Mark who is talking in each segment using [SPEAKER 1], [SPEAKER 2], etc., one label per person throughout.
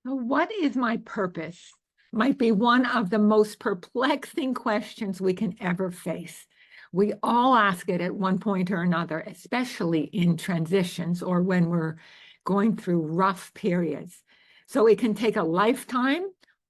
[SPEAKER 1] So what is my purpose? Might be one of the most perplexing questions we can ever face. We all ask it at one point or another, especially in transitions or when we're going through rough periods. So it can take a lifetime,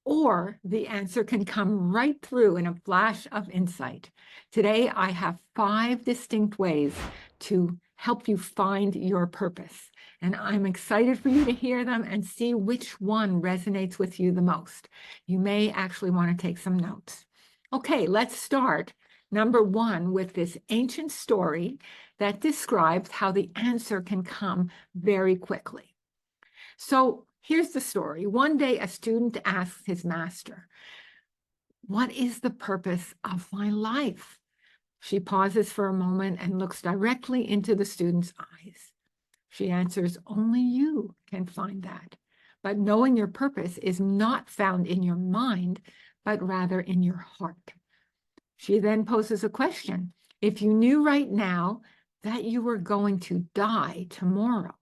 [SPEAKER 1] or the answer can come right through in a flash of insight. Today, I have 5 distinct ways to help you find your purpose. And I'm excited for you to hear them and see which one resonates with you the most. You may actually want to take some notes. Okay, let's start. Number 1 with this ancient story that describes how the answer can come very quickly. So here's the story. One day, a student asks his master, "What is the purpose of my life?" She pauses for a moment and looks directly into the student's eyes. She answers, "Only you can find that. But knowing your purpose is not found in your mind, but rather in your heart." She then poses a question. If you knew right now that you were going to die tomorrow,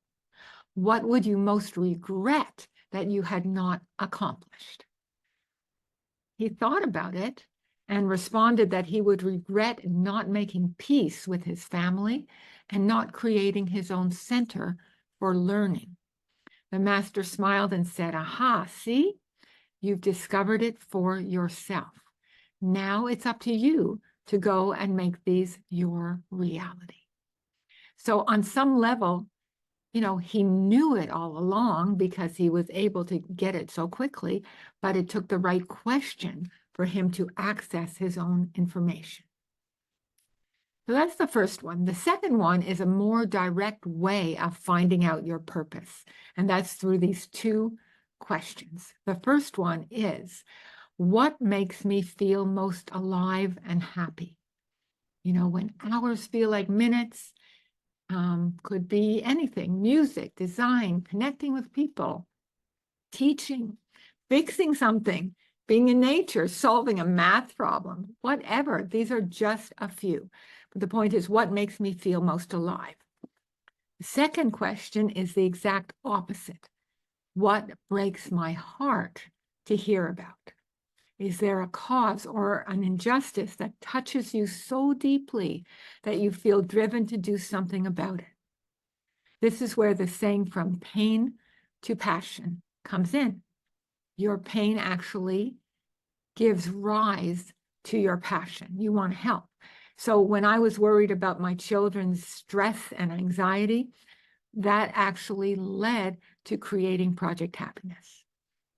[SPEAKER 1] what would you most regret that you had not accomplished? He thought about it and responded that he would regret not making peace with his family and not creating his own center for learning. The master smiled and said, "Aha, see, you've discovered it for yourself. Now it's up to you to go and make these your reality." So on some level, he knew it all along because he was able to get it so quickly, but it took the right question for him to access his own information. So that's the first one. The second one is a more direct way of finding out your purpose, and that's through these 2 questions. The first one is, what makes me feel most alive and happy? When hours feel like minutes, could be anything: music, design, connecting with people, teaching, fixing something, being in nature, solving a math problem, whatever. These are just a few. But the point is, what makes me feel most alive? The second question is the exact opposite. What breaks my heart to hear about? Is there a cause or an injustice that touches you so deeply that you feel driven to do something about it? This is where the saying "from pain to passion" comes in. Your pain actually gives rise to your passion. You want to help. So when I was worried about my children's stress and anxiety, that actually led to creating Project Happiness.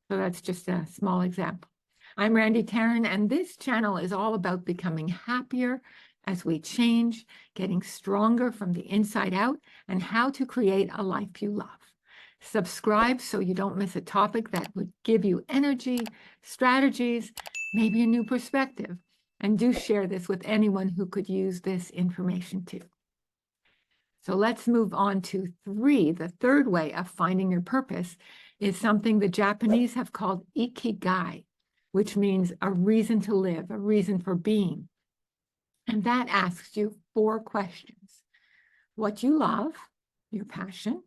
[SPEAKER 1] So that's just a small example. I'm Randy Taran, and this channel is all about becoming happier as we change, getting stronger from the inside out, and how to create a life you love. Subscribe so you don't miss a topic that would give you energy, strategies, maybe a new perspective. And do share this with anyone who could use this information too. So let's move on to 3. The third way of finding your purpose is something the Japanese have called ikigai, which means a reason to live, a reason for being. And that asks you 4 questions. What you love, your passion.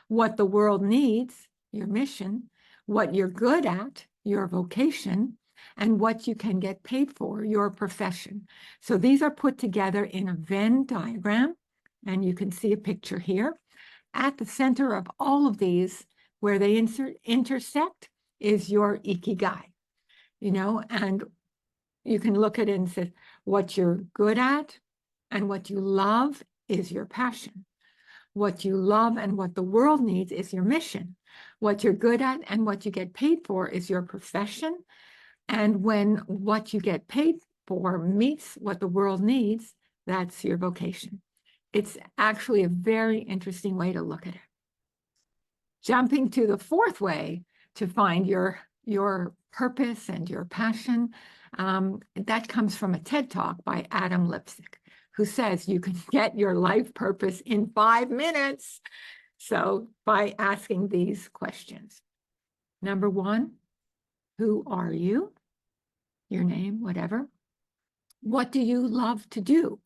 [SPEAKER 1] What the world needs, your mission. What you're good at, your vocation. And what you can get paid for, your profession. So these are put together in a Venn diagram, and you can see a picture here. At the center of all of these, where they intersect, is your ikigai. And you can look at it and say, what you're good at and what you love is your passion. What you love and what the world needs is your mission. What you're good at and what you get paid for is your profession. And when what you get paid for meets what the world needs, that's your vocation. It's actually a very interesting way to look at it. Jumping to the 4th way to find your purpose and your passion, that comes from a TED Talk by Adam Lipsick, who says you can get your life purpose in 5 minutes. So by asking these questions. Number 1, who are you? Your name, whatever. What do you love to do?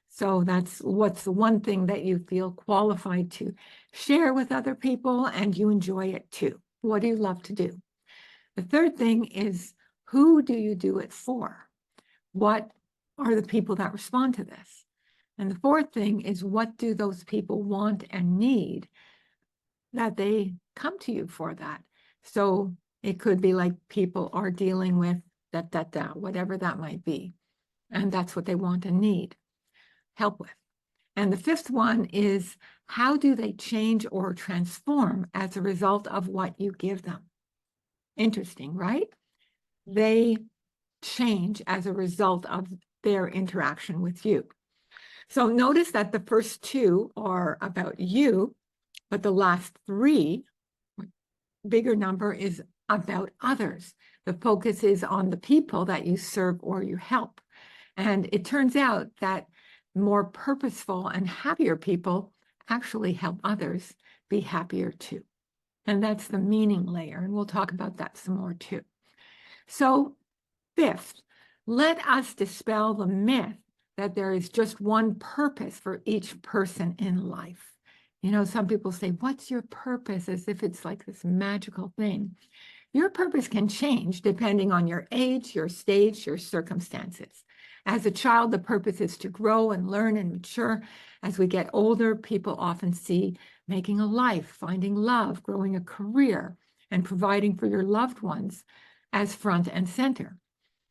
[SPEAKER 1] So that's what's the one thing that you feel qualified to share with other people and you enjoy it too. What do you love to do? The third thing is, who do you do it for? What are the people that respond to this? And the fourth thing is, what do those people want and need that they come to you for that? So it could be like people are dealing with whatever that might be. And that's what they want and need help with. And the fifth one is, how do they change or transform as a result of what you give them? Interesting, right? They change as a result of their interaction with you. So notice that the first two are about you, but the last three, bigger number, is about others. The focus is on the people that you serve or you help. And it turns out that more purposeful and happier people actually help others be happier too. And that's the meaning layer. And we'll talk about that some more too. So fifth, let us dispel the myth that there is just one purpose for each person in life. You know, some people say, what's your purpose? As if it's like this magical thing. Your purpose can change depending on your age, your stage, your circumstances. As a child, the purpose is to grow and learn and mature. As we get older, people often see making a life, finding love, growing a career, and providing for your loved ones as front and center.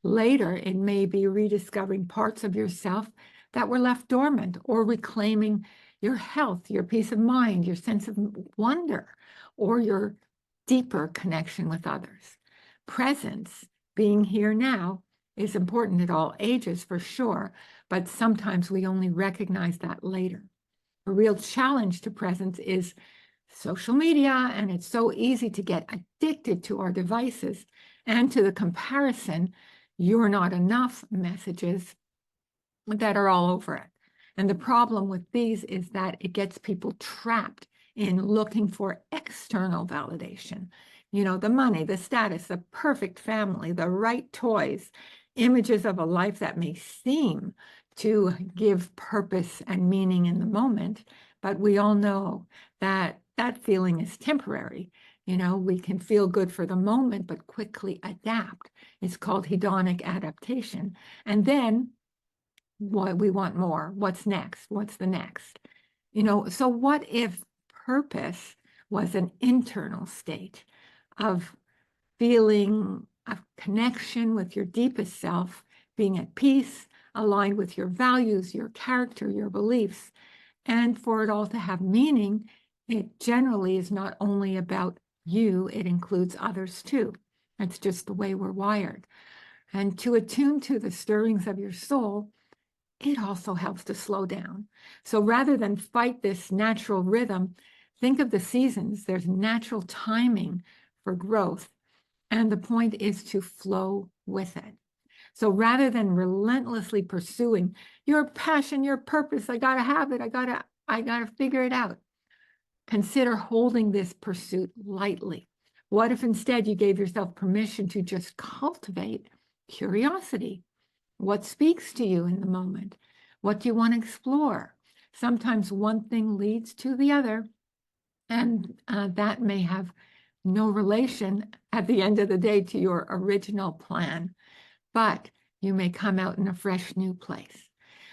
[SPEAKER 1] Later, it may be rediscovering parts of yourself that were left dormant, or reclaiming your health, your peace of mind, your sense of wonder, or your deeper connection with others. Presence, being here now, is important at all ages for sure, but sometimes we only recognize that later. A real challenge to presence is social media, and it's so easy to get addicted to our devices and to the comparison, you're not enough messages that are all over it. And the problem with these is that it gets people trapped in looking for external validation. You know, the money, the status, the perfect family, the right toys, images of a life that may seem to give purpose and meaning in the moment, but we all know that that feeling is temporary. You know, we can feel good for the moment, but quickly adapt. It's called hedonic adaptation. And then what we want more. What's next? What's the next? You know, so what if purpose was an internal state of feeling of connection with your deepest self, being at peace, aligned with your values, your character, your beliefs, and for it all to have meaning, it generally is not only about you, it includes others too. That's just the way we're wired. And to attune to the stirrings of your soul, it also helps to slow down. So rather than fight this natural rhythm, think of the seasons. There's natural timing for growth. And the point is to flow with it. So rather than relentlessly pursuing your passion, your purpose, I gotta have it, I gotta figure it out. Consider holding this pursuit lightly. What if instead you gave yourself permission to just cultivate curiosity? What speaks to you in the moment? What do you want to explore? Sometimes one thing leads to the other, and that may have no relation at the end of the day to your original plan, but you may come out in a fresh new place.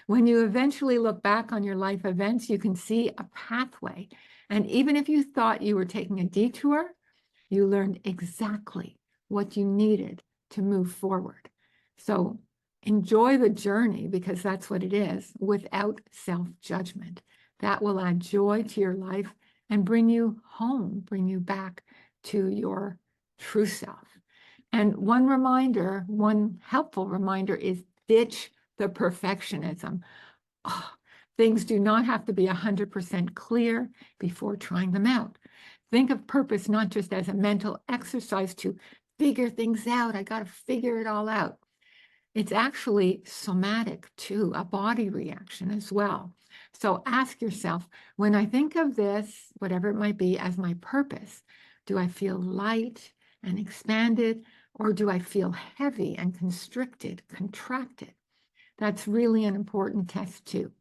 [SPEAKER 1] When you eventually look back on your life events, you can see a pathway. And even if you thought you were taking a detour, you learned exactly what you needed to move forward. So enjoy the journey, because that's what it is, without self-judgment. That will add joy to your life and bring you home, bring you back to your true self. And one helpful reminder is ditch the perfectionism. Oh, things do not have to be 100% clear before trying them out. Think of purpose not just as a mental exercise to figure things out. I got to figure it all out. It's actually somatic too, a body reaction as well. So ask yourself, when I think of this, whatever it might be, as my purpose, do I feel light and expanded, or do I feel heavy and constricted, contracted? That's really an important test too.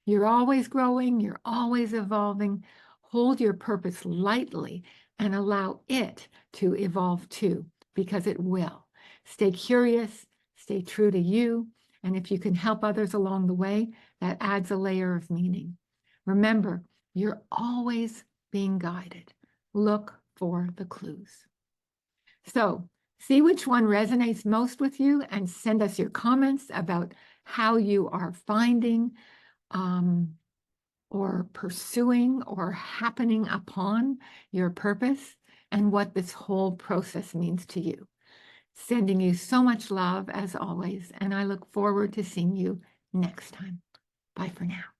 [SPEAKER 1] You're always growing, you're always evolving. Hold your purpose lightly, and allow it to evolve too, because it will. Stay curious, stay true to you, and if you can help others along the way, that adds a layer of meaning. Remember, you're always being guided. Look for the clues. So, see which one resonates most with you and send us your comments about how you are finding or pursuing or happening upon your purpose and what this whole process means to you. Sending you so much love as always, and I look forward to seeing you next time. Bye for now.